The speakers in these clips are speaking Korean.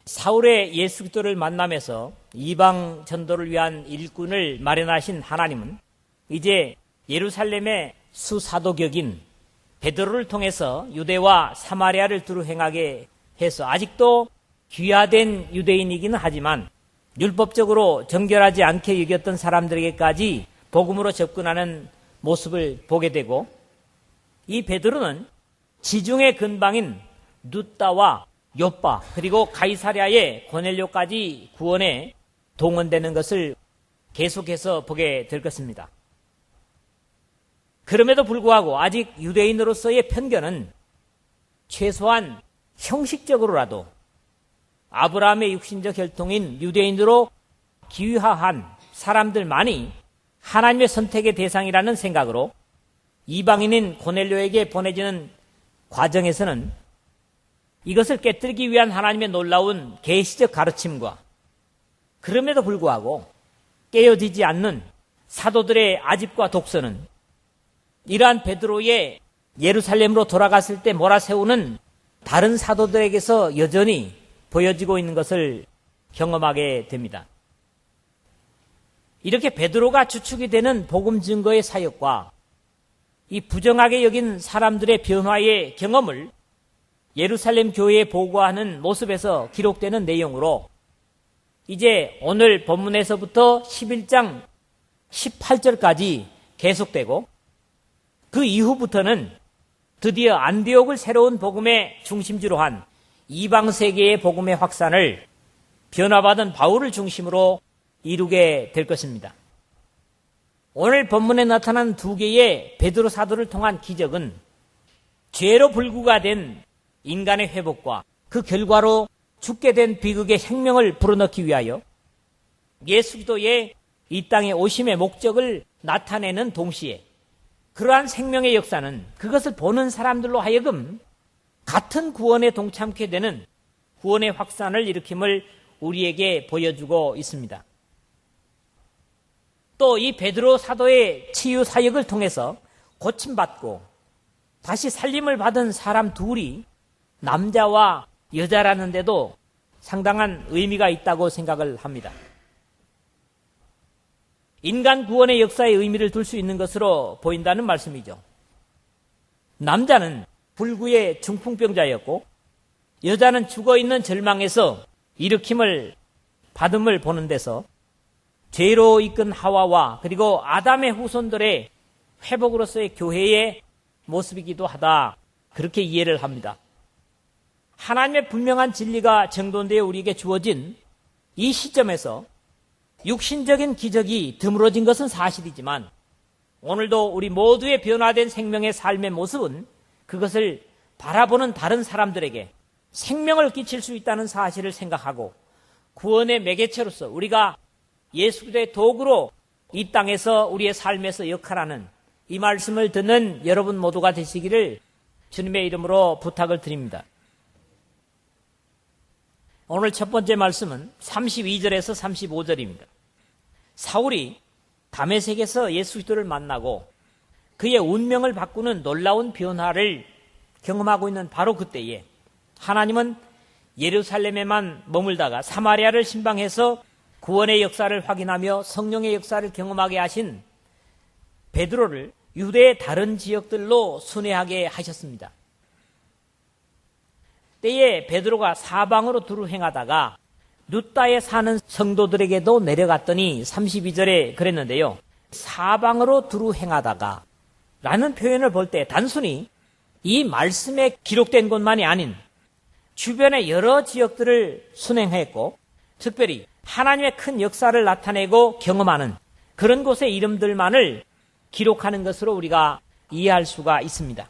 사울의 예수 그리스도를 만나면서 이방 전도를 위한 일꾼을 마련하신 하나님은 이제 예루살렘의 수사도격인 베드로를 통해서 유대와 사마리아를 두루 행하게 해서 아직도 귀화된 유대인이기는 하지만 율법적으로 정결하지 않게 여겼던 사람들에게까지 복음으로 접근하는 모습을 보게 되고, 이 베드로는 지중해 근방인 룻다와 욥바 그리고 가이사랴의 고넬료까지 구원에 동원되는 것을 계속해서 보게 될 것입니다. 그럼에도 불구하고 아직 유대인으로서의 편견은 최소한 형식적으로라도 아브라함의 육신적 혈통인 유대인으로 귀화한 사람들만이 하나님의 선택의 대상이라는 생각으로 이방인인 고넬료에게 보내지는 과정에서는 이것을 깨뜨리기 위한 하나님의 놀라운 계시적 가르침과 그럼에도 불구하고 깨어지지 않는 사도들의 아집과 독서는 이러한 베드로의 예루살렘으로 돌아갔을 때 몰아세우는 다른 사도들에게서 여전히 보여지고 있는 것을 경험하게 됩니다. 이렇게 베드로가 주축이 되는 복음 증거의 사역과 이 부정하게 여긴 사람들의 변화의 경험을 예루살렘 교회에 보고하는 모습에서 기록되는 내용으로 이제 오늘 본문에서부터 11장 18절까지 계속되고, 그 이후부터는 드디어 안디옥을 새로운 복음의 중심지로 한 이방 세계의 복음의 확산을 변화받은 바울을 중심으로 이루게 될 것입니다. 오늘 본문에 나타난 두 개의 베드로 사도를 통한 기적은 죄로 불구가 된 인간의 회복과 그 결과로 죽게 된 비극의 생명을 불어넣기 위하여 예수 그리스도의 이 땅에 오심의 목적을 나타내는 동시에 그러한 생명의 역사는 그것을 보는 사람들로 하여금 같은 구원에 동참케 되는 구원의 확산을 일으킴을 우리에게 보여주고 있습니다. 또 이 베드로 사도의 치유 사역을 통해서 고침받고 다시 살림을 받은 사람 둘이 남자와 여자라는데도 상당한 의미가 있다고 생각을 합니다. 인간 구원의 역사에 의미를 둘 수 있는 것으로 보인다는 말씀이죠. 남자는 불구의 중풍병자였고 여자는 죽어있는 절망에서 일으킴을 받음을 보는 데서 죄로 이끈 하와와 그리고 아담의 후손들의 회복으로서의 교회의 모습이기도 하다, 그렇게 이해를 합니다. 하나님의 분명한 진리가 정돈되어 우리에게 주어진 이 시점에서 육신적인 기적이 드물어진 것은 사실이지만 오늘도 우리 모두의 변화된 생명의 삶의 모습은 그것을 바라보는 다른 사람들에게 생명을 끼칠 수 있다는 사실을 생각하고 구원의 매개체로서 우리가 예수 그리스도의 도구로 이 땅에서 우리의 삶에서 역할하는 이 말씀을 듣는 여러분 모두가 되시기를 주님의 이름으로 부탁을 드립니다. 오늘 첫 번째 말씀은 32절에서 35절입니다. 사울이 다메섹에서 예수 그리스도를 만나고 그의 운명을 바꾸는 놀라운 변화를 경험하고 있는 바로 그때에 하나님은 예루살렘에만 머물다가 사마리아를 신방해서 구원의 역사를 확인하며 성령의 역사를 경험하게 하신 베드로를 유대의 다른 지역들로 순회하게 하셨습니다. 때에 베드로가 사방으로 두루 행하다가 룻다에 사는 성도들에게도 내려갔더니 32절에 그랬는데요. 사방으로 두루 행하다가 라는 표현을 볼 때 단순히 이 말씀에 기록된 곳만이 아닌 주변의 여러 지역들을 순행했고 특별히 하나님의 큰 역사를 나타내고 경험하는 그런 곳의 이름들만을 기록하는 것으로 우리가 이해할 수가 있습니다.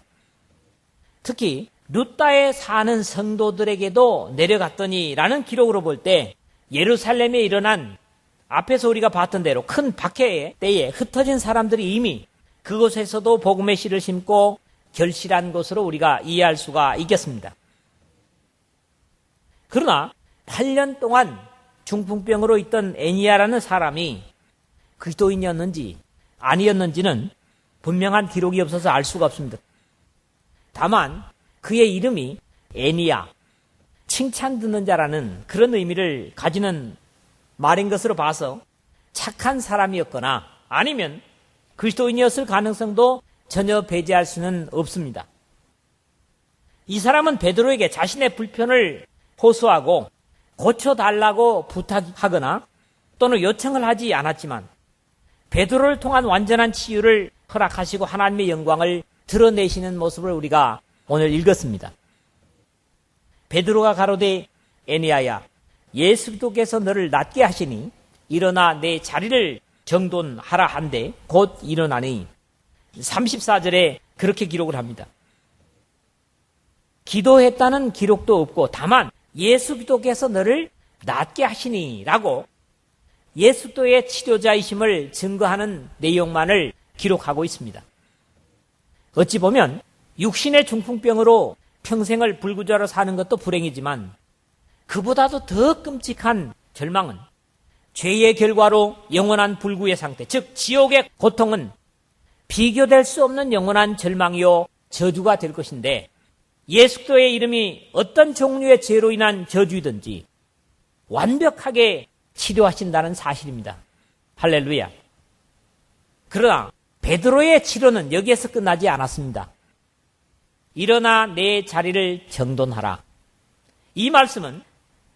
특히 룻다에 사는 성도들에게도 내려갔더니 라는 기록으로 볼 때 예루살렘에 일어난 앞에서 우리가 봤던 대로 큰 박해의 때에 흩어진 사람들이 이미 그곳에서도 복음의 씨를 심고 결실한 것으로 우리가 이해할 수가 있겠습니다. 그러나 8년 동안 중풍병으로 있던 애니야라는 사람이 그리스도인이었는지 아니었는지는 분명한 기록이 없어서 알 수가 없습니다. 다만 그의 이름이 애니야, 칭찬 듣는 자라는 그런 의미를 가지는 말인 것으로 봐서 착한 사람이었거나 아니면 그리스도인이었을 가능성도 전혀 배제할 수는 없습니다. 이 사람은 베드로에게 자신의 불편을 호소하고 고쳐달라고 부탁하거나 또는 요청을 하지 않았지만 베드로를 통한 완전한 치유를 허락하시고 하나님의 영광을 드러내시는 모습을 우리가 오늘 읽었습니다. 베드로가 가로되 에니야야 예수 그리스도께서 너를 낫게 하시니 일어나 내 자리를 정돈하라 한데 곧 일어나니 34절에 그렇게 기록을 합니다. 기도했다는 기록도 없고 다만 예수 그리스도께서 너를 낫게 하시니 라고 예수 그리스도의 치료자이심을 증거하는 내용만을 기록하고 있습니다. 어찌 보면 육신의 중풍병으로 평생을 불구자로 사는 것도 불행이지만 그보다도 더 끔찍한 절망은 죄의 결과로 영원한 불구의 상태, 즉 지옥의 고통은 비교될 수 없는 영원한 절망이요 저주가 될 것인데 예수 그리스도의 이름이 어떤 종류의 죄로 인한 저주이든지 완벽하게 치료하신다는 사실입니다. 할렐루야. 그러나 베드로의 치료는 여기에서 끝나지 않았습니다. 일어나 내 자리를 정돈하라. 이 말씀은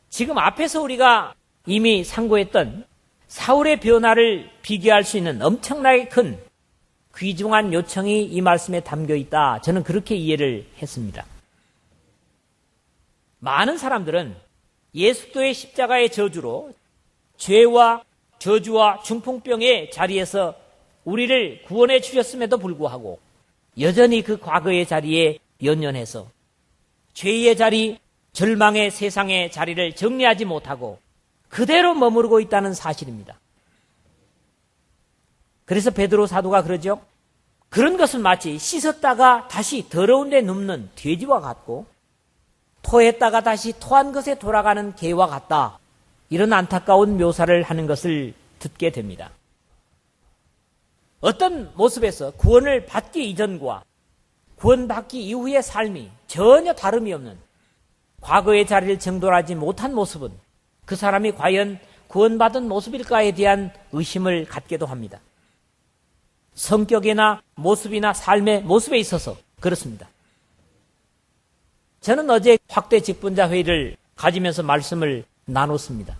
지금 앞에서 우리가 이미 상고했던 사울의 변화를 비교할 수 있는 엄청나게 큰 귀중한 요청이 이 말씀에 담겨 있다. 저는 그렇게 이해를 했습니다. 많은 사람들은 예수 그리스도의 십자가의 저주로 죄와 저주와 중풍병의 자리에서 우리를 구원해 주셨음에도 불구하고 여전히 그 과거의 자리에 연연해서 죄의 자리, 절망의 세상의 자리를 정리하지 못하고 그대로 머무르고 있다는 사실입니다. 그래서 베드로 사도가 그러죠. 그런 것은 마치 씻었다가 다시 더러운 데 눕는 돼지와 같고 토했다가 다시 토한 것에 돌아가는 개와 같다. 이런 안타까운 묘사를 하는 것을 듣게 됩니다. 어떤 모습에서 구원을 받기 이전과 구원받기 이후의 삶이 전혀 다름이 없는 과거의 자리를 정돈하지 못한 모습은 그 사람이 과연 구원받은 모습일까에 대한 의심을 갖게도 합니다. 성격이나 모습이나 삶의 모습에 있어서 그렇습니다. 저는 어제 확대 직분자 회의를 가지면서 말씀을 나눴습니다.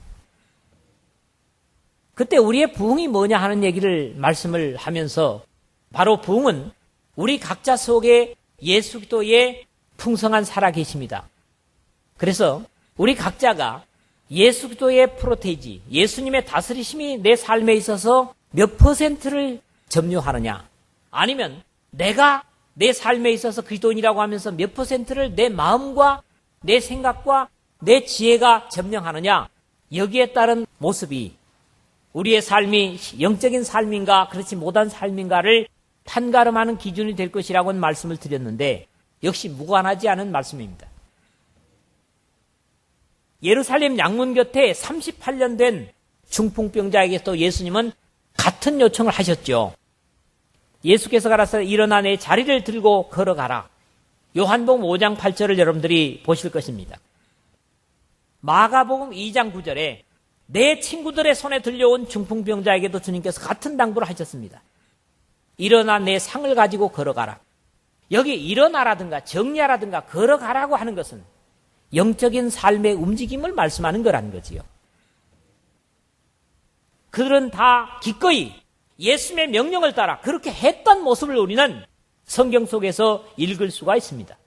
그때 우리의 부흥이 뭐냐 하는 얘기를 말씀을 하면서 바로 부흥은 우리 각자 속에 예수 그리스도의 풍성한 살아계십니다. 그래서 우리 각자가 예수 그리스도의 프로테이지, 예수님의 다스리심이 내 삶에 있어서 몇 %를 점유하느냐, 아니면 내가 내 삶에 있어서 그리스도인이라고 하면서 몇 %를 내 마음과 내 생각과 내 지혜가 점령하느냐, 여기에 따른 모습이 우리의 삶이 영적인 삶인가 그렇지 못한 삶인가를 판가름하는 기준이 될 것이라고는 말씀을 드렸는데 역시 무관하지 않은 말씀입니다. 예루살렘 양문 곁에 38년 된 중풍병자에게 또 예수님은 같은 요청을 하셨죠. 예수께서 가라사대 일어나 내 자리를 들고 걸어가라. 요한복음 5장 8절을 여러분들이 보실 것입니다. 마가복음 2장 9절에 내 친구들의 손에 들려온 중풍병자에게도 주님께서 같은 당부를 하셨습니다. 일어나 내 상을 가지고 걸어가라. 여기 일어나라든가 정리하라든가 걸어가라고 하는 것은 영적인 삶의 움직임을 말씀하는 거라는 거지요. 그들은 다 기꺼이 예수님의 명령을 따라 그렇게 했던 모습을 우리는 성경 속에서 읽을 수가 있습니다.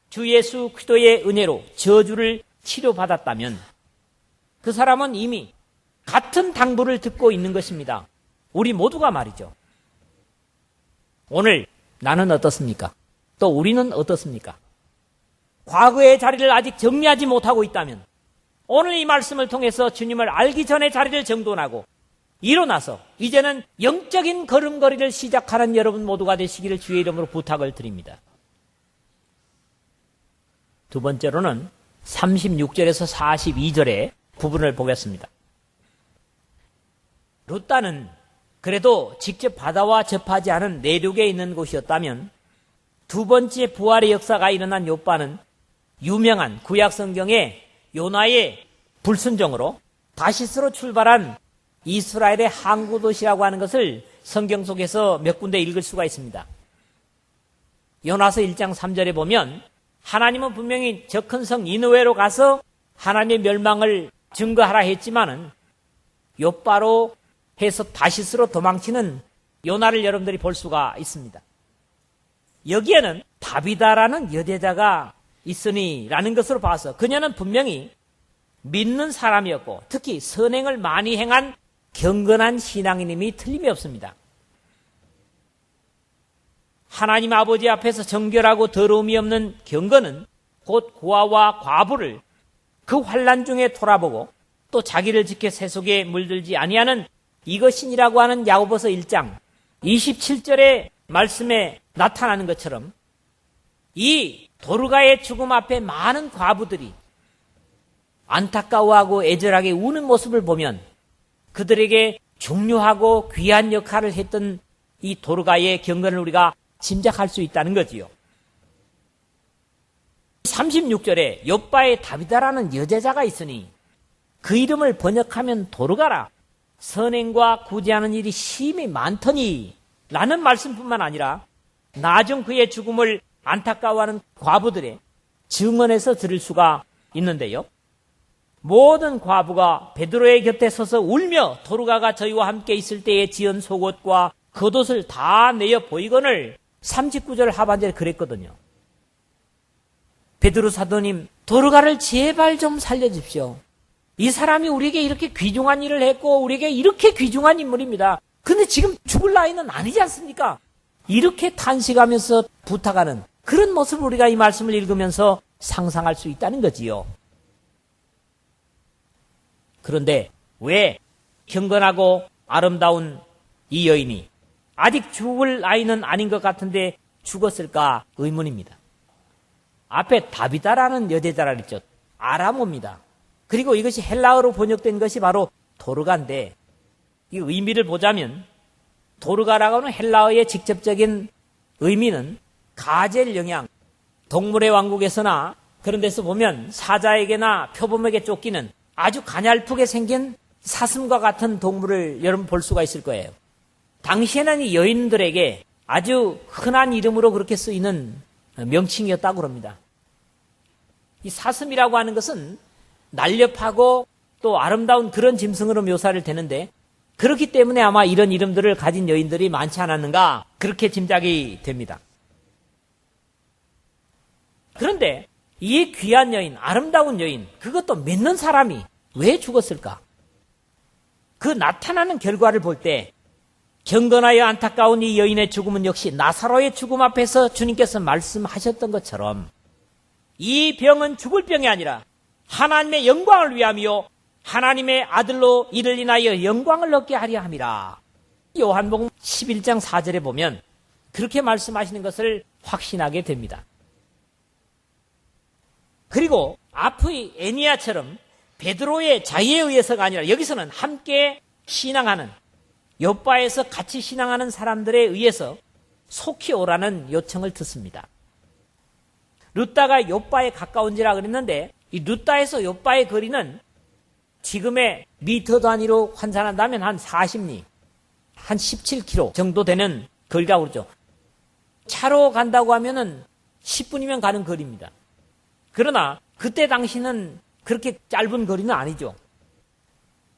주 예수 그리스도의 은혜로 저주를 치료받았다면 그 사람은 이미 같은 당부를 듣고 있는 것입니다. 우리 모두가 말이죠. 오늘 나는 어떻습니까? 또 우리는 어떻습니까? 과거의 자리를 아직 정리하지 못하고 있다면 오늘 이 말씀을 통해서 주님을 알기 전에 자리를 정돈하고 일어나서 이제는 영적인 걸음걸이를 시작하는 여러분 모두가 되시기를 주의 이름으로 부탁을 드립니다. 두 번째로는 36절에서 42절의 부분을 보겠습니다. 룻다는 그래도 직접 바다와 접하지 않은 내륙에 있는 곳이었다면 두 번째 부활의 역사가 일어난 요바는 유명한 구약 성경의 요나의 불순종으로 다시스로 출발한 이스라엘의 항구 도시라고 하는 것을 성경 속에서 몇 군데 읽을 수가 있습니다. 요나서 1장 3절에 보면 하나님은 분명히 저 큰 성 니느웨로 가서 하나님의 멸망을 증거하라 했지만은 욥바로 해서 다시스로 도망치는 요나를 여러분들이 볼 수가 있습니다. 여기에는 다비다라는 여대자가 있으니라는 것으로 봐서 그녀는 분명히 믿는 사람이었고 특히 선행을 많이 행한 경건한 신앙인임이 틀림이 없습니다. 하나님 아버지 앞에서 정결하고 더러움이 없는 경건은 곧 고아와 과부를 그 환난 중에 돌아보고 또 자기를 지켜 세속에 물들지 아니하는 이것이니라고 하는 야고보서 1장 27절의 말씀에 나타나는 것처럼 이 도르가의 죽음 앞에 많은 과부들이 안타까워하고 애절하게 우는 모습을 보면 그들에게 중요하고 귀한 역할을 했던 이 도르가의 경건을 우리가 짐작할 수 있다는 거지요. 36절에 욥바에 다비다라는 여제자가 있으니 그 이름을 번역하면 도르가라. 선행과 구제하는 일이 심히 많더니 라는 말씀뿐만 아니라 나중 그의 죽음을 안타까워하는 과부들의 증언에서 들을 수가 있는데요. 모든 과부가 베드로의 곁에 서서 울며 도르가가 저희와 함께 있을 때에 지은 속옷과 겉옷을 다 내어 보이거늘 39절 하반절에 그랬거든요. 베드로 사도님, 도르가를 제발 좀 살려주십시오. 이 사람이 우리에게 이렇게 귀중한 일을 했고 우리에게 이렇게 귀중한 인물입니다. 근데 지금 죽을 나이는 아니지 않습니까? 이렇게 탄식하면서 부탁하는 그런 모습을 우리가 이 말씀을 읽으면서 상상할 수 있다는 거지요. 그런데 왜 경건하고 아름다운 이 여인이 아직 죽을 나이는 아닌 것 같은데 죽었을까 의문입니다. 앞에 다비다라는 여제자라 그랬죠. 아람어입니다. 그리고 이것이 헬라어로 번역된 것이 바로 도르가인데 이 의미를 보자면 도르가라고 하는 헬라어의 직접적인 의미는 가젤 영양, 동물의 왕국에서나 그런 데서 보면 사자에게나 표범에게 쫓기는 아주 가냘프게 생긴 사슴과 같은 동물을 여러분 볼 수가 있을 거예요. 당시에는 이 여인들에게 아주 흔한 이름으로 그렇게 쓰이는 명칭이었다고 합니다. 이 사슴이라고 하는 것은 날렵하고 또 아름다운 그런 짐승으로 묘사를 되는데 그렇기 때문에 아마 이런 이름들을 가진 여인들이 많지 않았는가 그렇게 짐작이 됩니다. 그런데 이 귀한 여인, 아름다운 여인, 그것도 믿는 사람이 왜 죽었을까? 그 나타나는 결과를 볼 때 경건하여 안타까운 이 여인의 죽음은 역시 나사로의 죽음 앞에서 주님께서 말씀하셨던 것처럼 이 병은 죽을 병이 아니라 하나님의 영광을 위함이요 하나님의 아들로 이를 인하여 영광을 얻게 하려 함이라. 요한복음 11장 4절에 보면 그렇게 말씀하시는 것을 확신하게 됩니다. 그리고 앞의 애니야처럼 베드로의 자의에 의해서가 아니라 여기서는 함께 신앙하는 욥바에서 같이 신앙하는 사람들에 의해서 속히 오라는 요청을 듣습니다. 룻다가 욥바에 가까운지라 그랬는데 이 룻다에서 욥바의 거리는 지금의 미터 단위로 환산한다면 한 40리, 한 17km 정도 되는 거리라고 그러죠. 차로 간다고 하면은 10분이면 가는 거리입니다. 그러나 그때 당시는 그렇게 짧은 거리는 아니죠.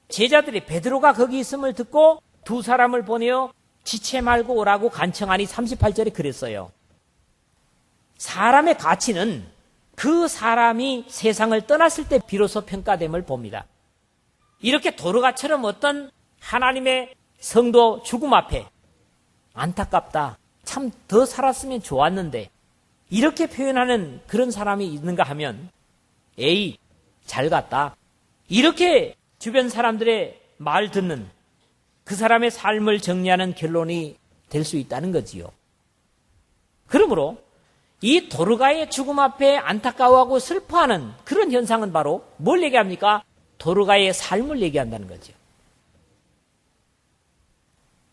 제자들이 베드로가 거기 있음을 듣고 두 사람을 보내어 지체 말고 오라고 간청하니 38절에 그랬어요. 사람의 가치는 그 사람이 세상을 떠났을 때 비로소 평가됨을 봅니다. 이렇게 도르가처럼 어떤 하나님의 성도 죽음 앞에 안타깝다, 참 더 살았으면 좋았는데 이렇게 표현하는 그런 사람이 있는가 하면 에이, 잘 갔다. 이렇게 주변 사람들의 말 듣는 그 사람의 삶을 정리하는 결론이 될 수 있다는 거지요. 그러므로 이 도르가의 죽음 앞에 안타까워하고 슬퍼하는 그런 현상은 바로 뭘 얘기합니까? 도르가의 삶을 얘기한다는 거죠.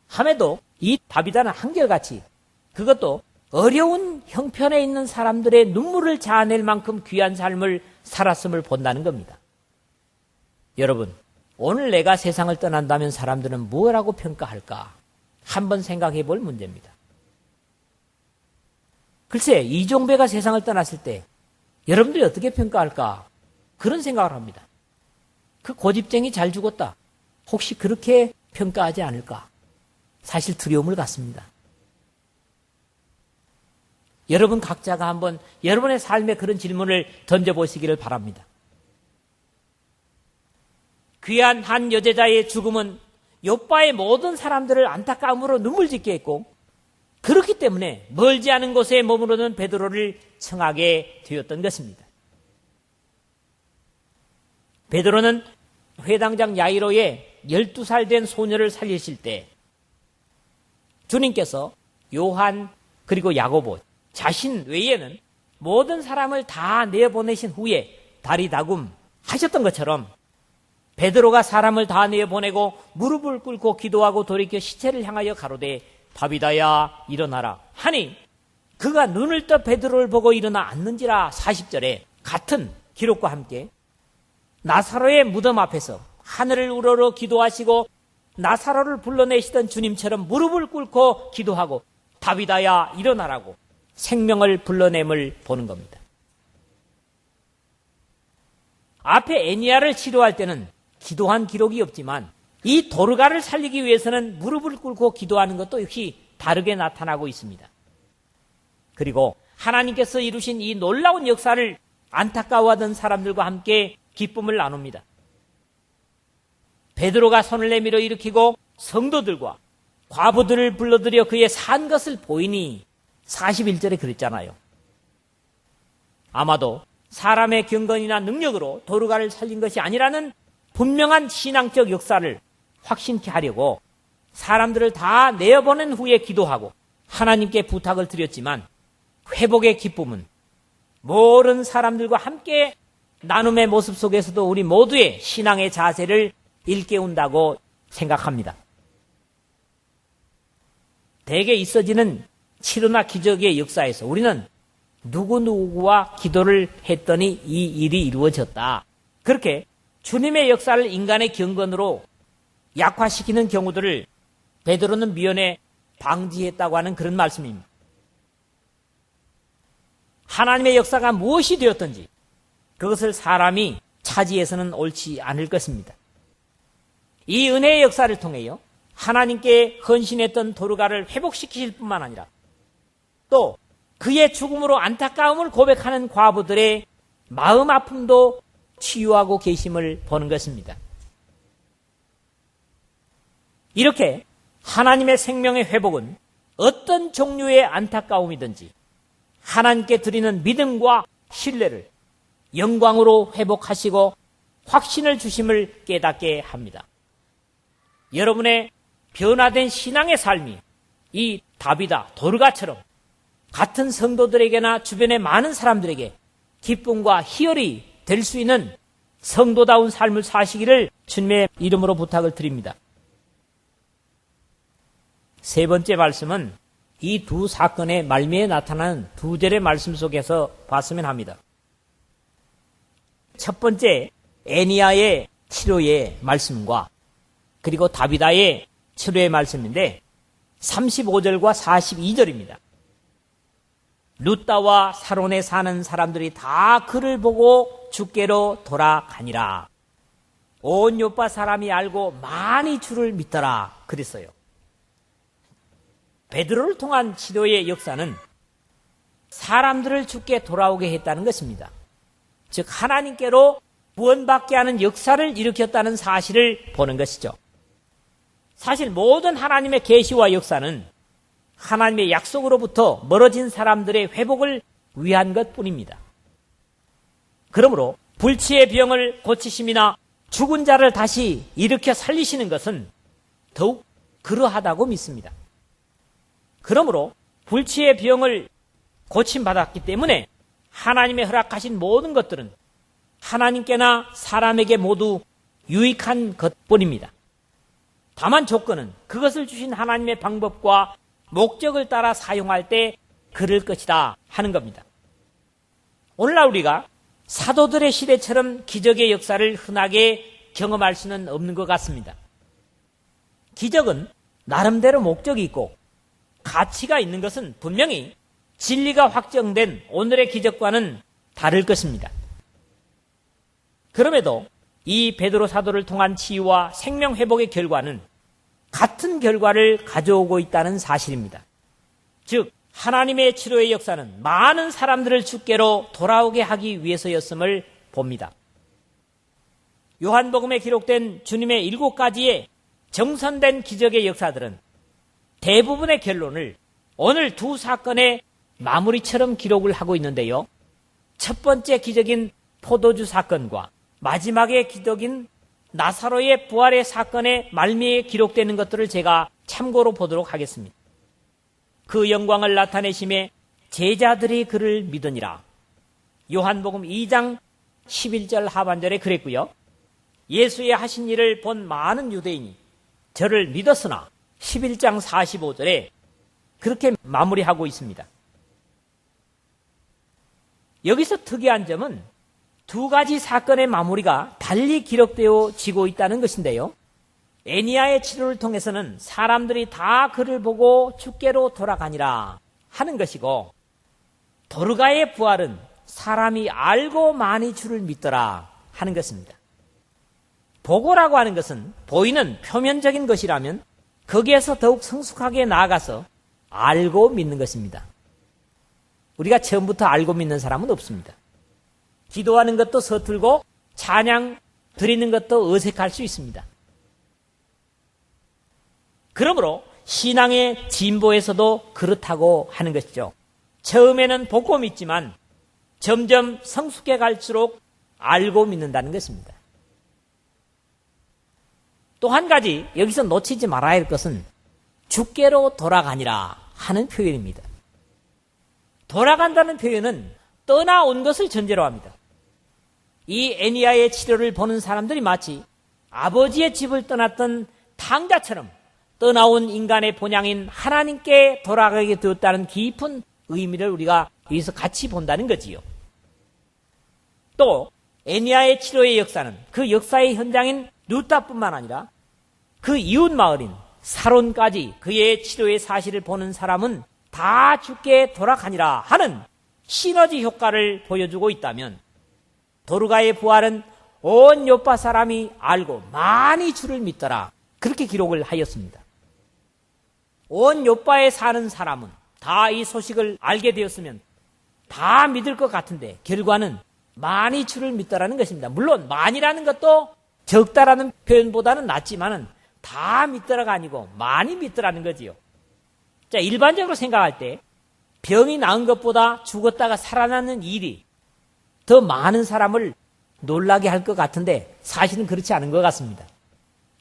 함에도 이 다비다는 한결같이 그것도 어려운 형편에 있는 사람들의 눈물을 자아낼 만큼 귀한 삶을 살았음을 본다는 겁니다. 여러분, 오늘 내가 세상을 떠난다면 사람들은 뭐라고 평가할까? 한번 생각해 볼 문제입니다. 글쎄, 이종배가 세상을 떠났을 때 여러분들이 어떻게 평가할까? 그런 생각을 합니다. 그 고집쟁이 잘 죽었다. 혹시 그렇게 평가하지 않을까? 사실 두려움을 갖습니다. 여러분 각자가 한번 여러분의 삶에 그런 질문을 던져보시기를 바랍니다. 귀한 한 여제자의 죽음은 욥바의 모든 사람들을 안타까움으로 눈물 짓게 했고, 그렇기 때문에 멀지 않은 곳에 머무르는 베드로를 청하게 되었던 것입니다. 베드로는 회당장 야이로의 12살 된 소녀를 살리실 때 주님께서 요한 그리고 야고보 자신 외에는 모든 사람을 다 내보내신 후에 다리다굼 하셨던 것처럼 베드로가 사람을 다 내보내고 무릎을 꿇고 기도하고 돌이켜 시체를 향하여 가로되 다비다야 일어나라 하니 그가 눈을 떠 베드로를 보고 일어나 앉는지라. 40절에 같은 기록과 함께 나사로의 무덤 앞에서 하늘을 우러러 기도하시고 나사로를 불러내시던 주님처럼 무릎을 꿇고 기도하고 다비다야 일어나라고 생명을 불러냄을 보는 겁니다. 앞에 애니야를 치료할 때는 기도한 기록이 없지만 이 도르가를 살리기 위해서는 무릎을 꿇고 기도하는 것도 역시 다르게 나타나고 있습니다. 그리고 하나님께서 이루신 이 놀라운 역사를 안타까워하던 사람들과 함께 기쁨을 나눕니다. 베드로가 손을 내밀어 일으키고 성도들과 과부들을 불러들여 그의 산 것을 보이니 41절에 그랬잖아요. 아마도 사람의 경건이나 능력으로 도르가를 살린 것이 아니라는 분명한 신앙적 역사를 확신케 하려고 사람들을 다 내어보낸 후에 기도하고 하나님께 부탁을 드렸지만 회복의 기쁨은 모든 사람들과 함께 나눔의 모습 속에서도 우리 모두의 신앙의 자세를 일깨운다고 생각합니다. 대개 있어지는 치료나 기적의 역사에서 우리는 누구누구와 기도를 했더니 이 일이 이루어졌다. 그렇게 주님의 역사를 인간의 경건으로 약화시키는 경우들을 베드로는 미연에 방지했다고 하는 그런 말씀입니다. 하나님의 역사가 무엇이 되었든지 그것을 사람이 차지해서는 옳지 않을 것입니다. 이 은혜의 역사를 통해요 하나님께 헌신했던 도르가를 회복시키실 뿐만 아니라 또 그의 죽음으로 안타까움을 고백하는 과부들의 마음 아픔도 치유하고 계심을 보는 것입니다. 이렇게 하나님의 생명의 회복은 어떤 종류의 안타까움이든지 하나님께 드리는 믿음과 신뢰를 영광으로 회복하시고 확신을 주심을 깨닫게 합니다. 여러분의 변화된 신앙의 삶이 이 다비다, 도르가처럼 같은 성도들에게나 주변의 많은 사람들에게 기쁨과 희열이 될 수 있는 성도다운 삶을 사시기를 주님의 이름으로 부탁을 드립니다. 세 번째 말씀은 이 두 사건의 말미에 나타나는 두 절의 말씀 속에서 봤으면 합니다. 첫 번째 애니야의 치료의 말씀과 그리고 다비다의 치료의 말씀인데 35절과 42절입니다. 룻다와 사론에 사는 사람들이 다 그를 보고 주께로 돌아가니라. 온 요파 사람이 알고 많이 주를 믿더라 그랬어요. 베드로를 통한 치료의 역사는 사람들을 주께 돌아오게 했다는 것입니다. 즉 하나님께로 구원받게 하는 역사를 일으켰다는 사실을 보는 것이죠. 사실 모든 하나님의 계시와 역사는 하나님의 약속으로부터 멀어진 사람들의 회복을 위한 것뿐입니다. 그러므로 불치의 병을 고치심이나 죽은 자를 다시 일으켜 살리시는 것은 더욱 그러하다고 믿습니다. 그러므로 불치의 병을 고침받았기 때문에 하나님의 허락하신 모든 것들은 하나님께나 사람에게 모두 유익한 것뿐입니다. 다만 조건은 그것을 주신 하나님의 방법과 목적을 따라 사용할 때 그럴 것이다 하는 겁니다. 오늘날 우리가 사도들의 시대처럼 기적의 역사를 흔하게 경험할 수는 없는 것 같습니다. 기적은 나름대로 목적이 있고 가치가 있는 것은 분명히 진리가 확정된 오늘의 기적과는 다를 것입니다. 그럼에도 이 베드로 사도를 통한 치유와 생명 회복의 결과는 같은 결과를 가져오고 있다는 사실입니다. 즉 하나님의 치료의 역사는 많은 사람들을 주께로 돌아오게 하기 위해서였음을 봅니다. 요한복음에 기록된 주님의 7가지의 정선된 기적의 역사들은 대부분의 결론을 오늘 두 사건의 마무리처럼 기록을 하고 있는데요. 첫 번째 기적인 포도주 사건과 마지막의 기적인 나사로의 부활의 사건의 말미에 기록되는 것들을 제가 참고로 보도록 하겠습니다. 그 영광을 나타내심에 제자들이 그를 믿으니라. 요한복음 2장 11절 하반절에 그랬고요. 예수의 하신 일을 본 많은 유대인이 저를 믿었으나 11장 45절에 그렇게 마무리하고 있습니다. 여기서 특이한 점은 두 가지 사건의 마무리가 달리 기록되어지고 있다는 것인데요. 애니야의 치료를 통해서는 사람들이 다 그를 보고 주께로 돌아가니라 하는 것이고, 도르가의 부활은 사람이 알고 많이 주를 믿더라 하는 것입니다. 보고라고 하는 것은 보이는 표면적인 것이라면 거기에서 더욱 성숙하게 나아가서 알고 믿는 것입니다. 우리가 처음부터 알고 믿는 사람은 없습니다. 기도하는 것도 서툴고 찬양 드리는 것도 어색할 수 있습니다. 그러므로 신앙의 진보에서도 그렇다고 하는 것이죠. 처음에는 보고 믿지만 점점 성숙해 갈수록 알고 믿는다는 것입니다. 또 한 가지 여기서 놓치지 말아야 할 것은 주께로 돌아가니라 하는 표현입니다. 돌아간다는 표현은 떠나온 것을 전제로 합니다. 이 애니야의 치료를 보는 사람들이 마치 아버지의 집을 떠났던 탕자처럼 떠나온 인간의 본향인 하나님께 돌아가게 되었다는 깊은 의미를 우리가 여기서 같이 본다는 거지요. 또 애니야의 치료의 역사는 그 역사의 현장인 루타뿐만 아니라 그 이웃 마을인 사론까지 그의 치료의 사실을 보는 사람은 다 주께 돌아가니라 하는 시너지 효과를 보여주고 있다면, 도르가의 부활은 온 요파 사람이 알고 많이 주를 믿더라 그렇게 기록을 하였습니다. 온 요파에 사는 사람은 다 이 소식을 알게 되었으면 다 믿을 것 같은데 결과는 많이 주를 믿더라는 것입니다. 물론 많이라는 것도 적다라는 표현보다는 낫지만은 다 믿더라가 아니고 많이 믿더라는 거지요. 자, 일반적으로 생각할 때 병이 나은 것보다 죽었다가 살아나는 일이 더 많은 사람을 놀라게 할 것 같은데 사실은 그렇지 않은 것 같습니다.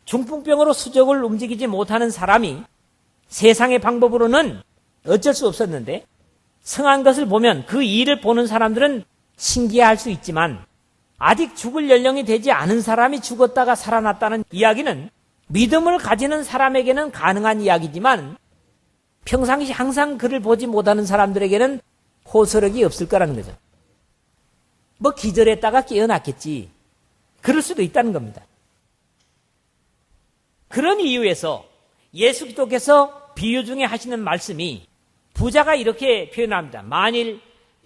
중풍병으로 수족을 움직이지 못하는 사람이 세상의 방법으로는 어쩔 수 없었는데 성한 것을 보면 그 일을 보는 사람들은 신기해할 수 있지만, 아직 죽을 연령이 되지 않은 사람이 죽었다가 살아났다는 이야기는 믿음을 가지는 사람에게는 가능한 이야기지만 평상시 항상 그를 보지 못하는 사람들에게는 호소력이 없을 거라는 거죠. 뭐 기절했다가 깨어났겠지, 그럴 수도 있다는 겁니다. 그런 이유에서 예수 그리스도께서 비유 중에 하시는 말씀이 부자가 이렇게 표현합니다. 만일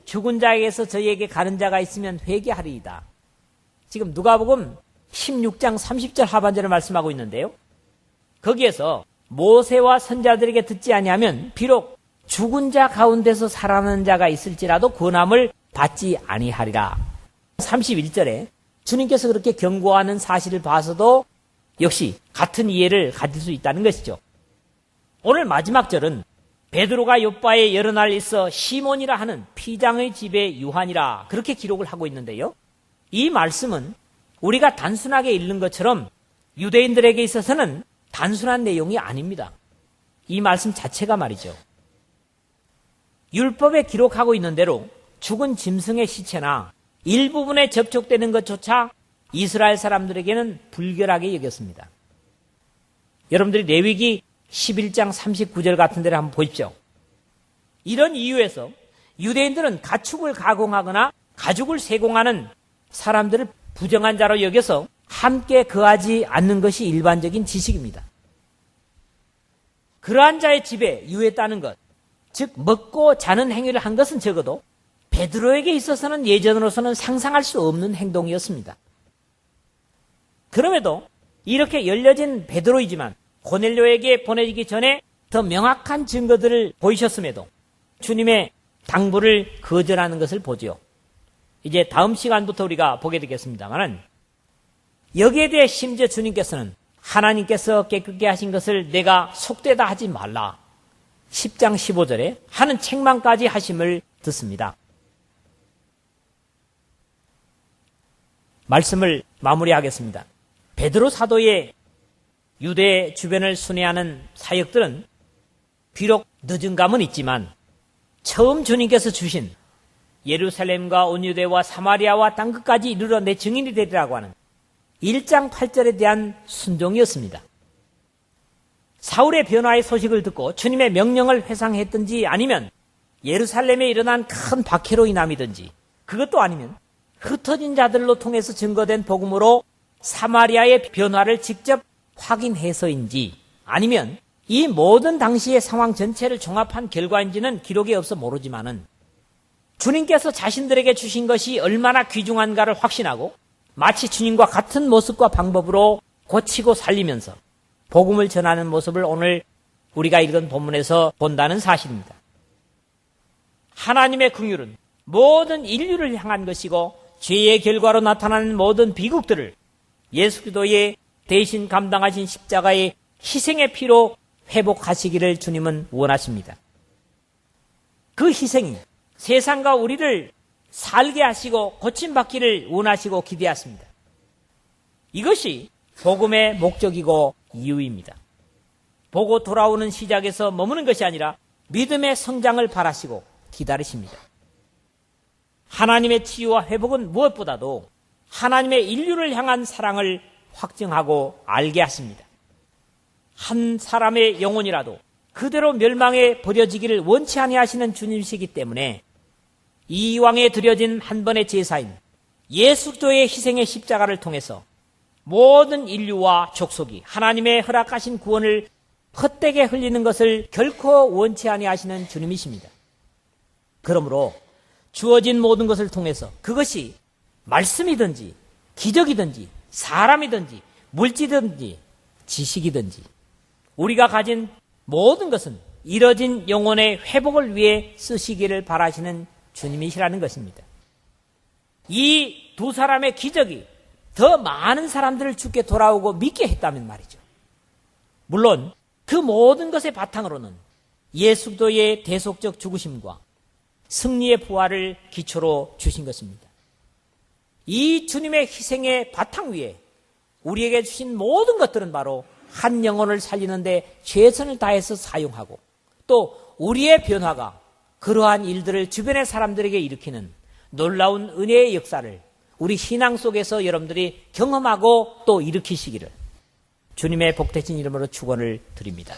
죽은 자에게서 저희에게 가는 자가 있으면 회개하리이다. 지금 누가복음 16장 30절 하반절을 말씀하고 있는데요. 거기에서 모세와 선자들에게 듣지 아니하면 비록 죽은 자 가운데서 살아나는 자가 있을지라도 권함을 받지 아니하리라. 31절에 주님께서 그렇게 경고하는 사실을 봐서도 역시 같은 이해를 가질 수 있다는 것이죠. 오늘 마지막 절은 베드로가 요빠에 여러 날 있어 시몬이라 하는 피장의 집에 유한이라 그렇게 기록을 하고 있는데요. 이 말씀은 우리가 단순하게 읽는 것처럼 유대인들에게 있어서는 단순한 내용이 아닙니다. 이 말씀 자체가 말이죠. 율법에 기록하고 있는 대로 죽은 짐승의 시체나 일부분에 접촉되는 것조차 이스라엘 사람들에게는 불결하게 여겼습니다. 여러분들이 레위기 11장 39절 같은 데를 한번 보십시오. 이런 이유에서 유대인들은 가축을 가공하거나 가죽을 세공하는 사람들을 부정한 자로 여겨서 함께 거하지 않는 것이 일반적인 지식입니다. 그러한 자의 집에 유했다는 것, 즉 먹고 자는 행위를 한 것은 적어도 베드로에게 있어서는 예전으로서는 상상할 수 없는 행동이었습니다. 그럼에도 이렇게 열려진 베드로이지만 고넬료에게 보내지기 전에 더 명확한 증거들을 보이셨음에도 주님의 당부를 거절하는 것을 보지요. 이제 다음 시간부터 우리가 보게 되겠습니다만 여기에 대해 심지어 주님께서는 하나님께서 깨끗게 하신 것을 내가 속되다 하지 말라 10장 15절에 하는 책망까지 하심을 듣습니다. 말씀을 마무리하겠습니다. 베드로 사도의 유대 주변을 순회하는 사역들은 비록 늦은 감은 있지만 처음 주님께서 주신 예루살렘과 온 유대와 사마리아와 땅끝까지 이르러 내 증인이 되리라고 하는 1장 8절에 대한 순종이었습니다. 사울의 변화의 소식을 듣고 주님의 명령을 회상했든지 아니면 예루살렘에 일어난 큰 박해로 인함이든지 그것도 아니면 흩어진 자들로 통해서 증거된 복음으로 사마리아의 변화를 직접 확인해서인지 아니면 이 모든 당시의 상황 전체를 종합한 결과인지는 기록에 없어 모르지만은 주님께서 자신들에게 주신 것이 얼마나 귀중한가를 확신하고 마치 주님과 같은 모습과 방법으로 고치고 살리면서 복음을 전하는 모습을 오늘 우리가 읽은 본문에서 본다는 사실입니다. 하나님의 긍휼은 모든 인류를 향한 것이고 죄의 결과로 나타나는 모든 비극들을 예수 그리스도의 대신 감당하신 십자가의 희생의 피로 회복하시기를 주님은 원하십니다. 그 희생이 세상과 우리를 살게 하시고 고침받기를 원하시고 기대하십니다. 이것이 복음의 목적이고 이유입니다. 보고 돌아오는 시작에서 머무는 것이 아니라 믿음의 성장을 바라시고 기다리십니다. 하나님의 치유와 회복은 무엇보다도 하나님의 인류를 향한 사랑을 확증하고 알게 하십니다. 한 사람의 영혼이라도 그대로 멸망에 버려지기를 원치 아니하시는 주님이시기 때문에 이왕에 드려진 한 번의 제사인 예수 그리스도의 희생의 십자가를 통해서 모든 인류와 족속이 하나님의 허락하신 구원을 헛되게 흘리는 것을 결코 원치 아니하시는 주님이십니다. 그러므로 주어진 모든 것을 통해서 그것이 말씀이든지 기적이든지 사람이든지 물질이든지 지식이든지 우리가 가진 모든 것은 이뤄진 영혼의 회복을 위해 쓰시기를 바라시는 주님이시라는 것입니다. 이 두 사람의 기적이 더 많은 사람들을 주께 돌아오고 믿게 했다면 말이죠. 물론 그 모든 것의 바탕으로는 예수 그리스도의 대속적 죽으심과 승리의 부활을 기초로 주신 것입니다. 이 주님의 희생의 바탕 위에 우리에게 주신 모든 것들은 바로 한 영혼을 살리는데 최선을 다해서 사용하고 또 우리의 변화가 그러한 일들을 주변의 사람들에게 일으키는 놀라운 은혜의 역사를 우리 신앙 속에서 여러분들이 경험하고 또 일으키시기를 주님의 복되신 이름으로 축원을 드립니다.